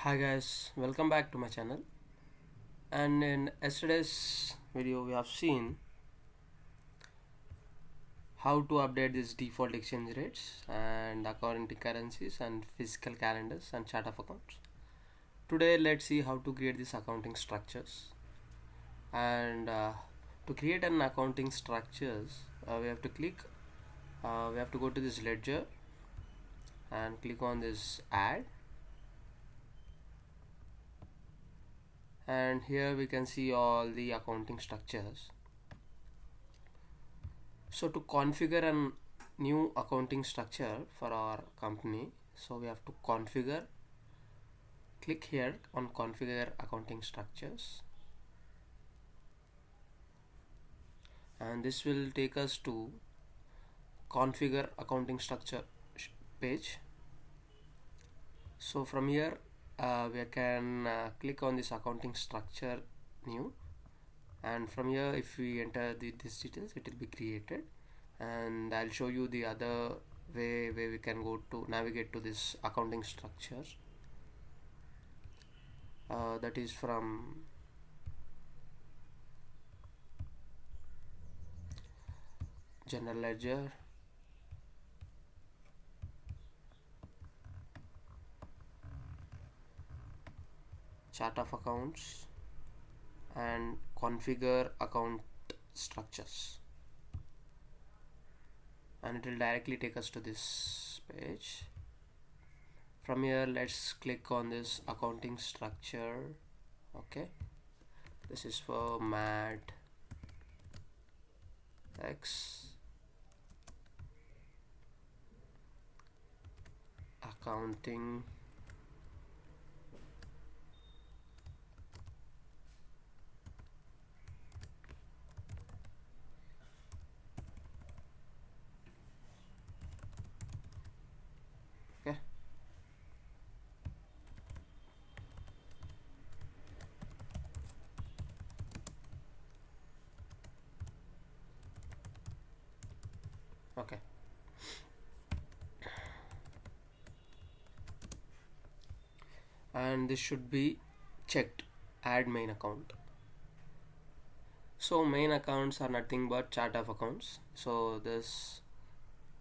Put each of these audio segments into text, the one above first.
Hi guys, welcome back to my channel. And in yesterday's video we have seen how to update these default exchange rates and according to currencies and physical calendars and chart of accounts. Today let's see how to create these accounting structures. And to create an accounting structures, we have to we have to go to this ledger and click on this add, and here we can see all the accounting structures. So to configure a new accounting structure for our company, so we have to click here on configure accounting structures, and this will take us to configure accounting structure page. So from here we can click on this accounting structure new, and from here if we enter these details it will be created, and I'll show you the other way where we can go to navigate to this accounting structure, that is from general ledger, chart of accounts, and configure account structures, and it will directly take us to this page. From here let's click on this accounting structure. Okay, this is for MAT X accounting okay. Okay, and this should be checked, add main account. So main accounts are nothing but chart of accounts. So this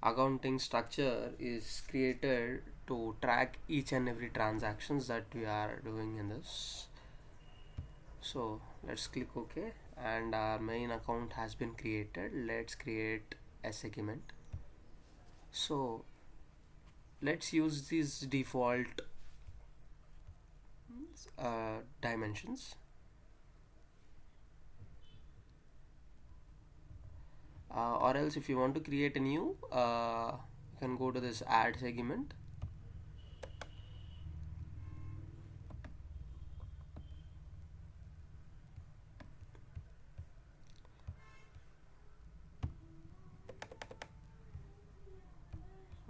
accounting structure is created to track each and every transactions that we are doing in this. So let's click OK, and our main account has been created. Let's create a segment. So let's use these default dimensions, or else if you want to create a new, you can go to this add segment.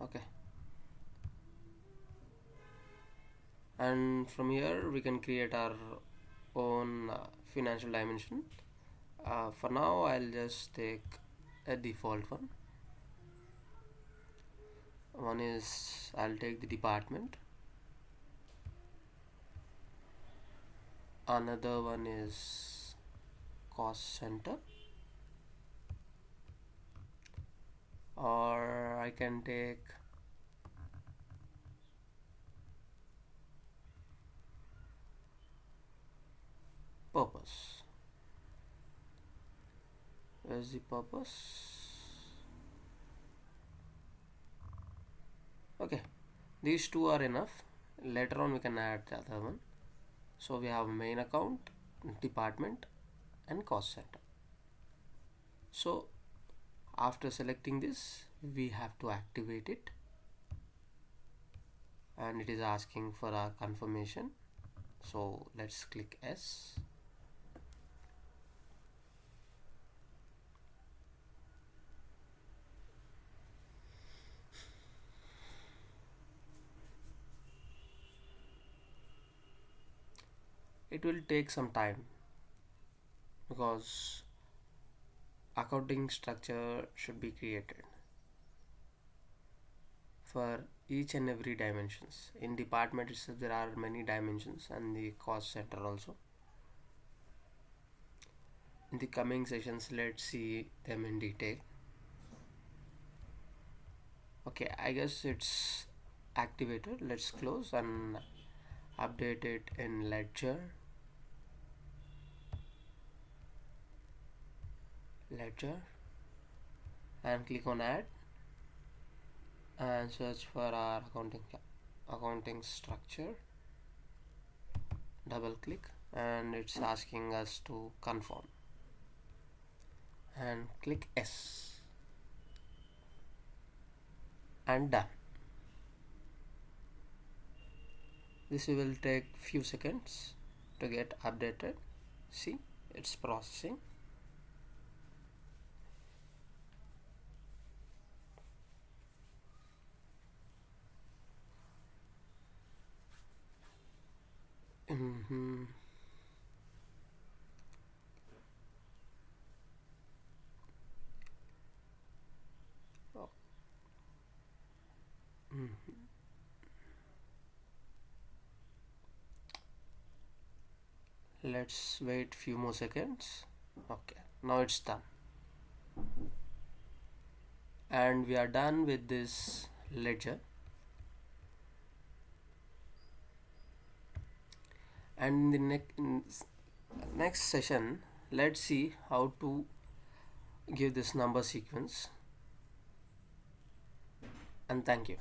Okay, and from here we can create our own financial dimension. For now I'll just take a default one. One is I'll take the department, another one is cost center, or I can take purpose. Where's the purpose? Okay, these two are enough. Later on we can add the other one. So we have main account, department, and cost center. So after selecting this we have to activate it, and it is asking for our confirmation. So let's click S. It will take some time because accounting structure should be created. For each and every dimensions. In department itself there are many dimensions and the cost center also. In the coming sessions let's see them in detail. Okay, I guess it's activated. Let's close and update it in ledger and click on add and search for our accounting structure. Double click and it's asking us to confirm and click yes and done. This will take few seconds to get updated. See, it's processing. Mm-hmm. Oh. Mm-hmm. Let's wait few more seconds. Okay, now it's done and we are done with this ledger. And in the next session let's see how to give this number sequence, and thank you.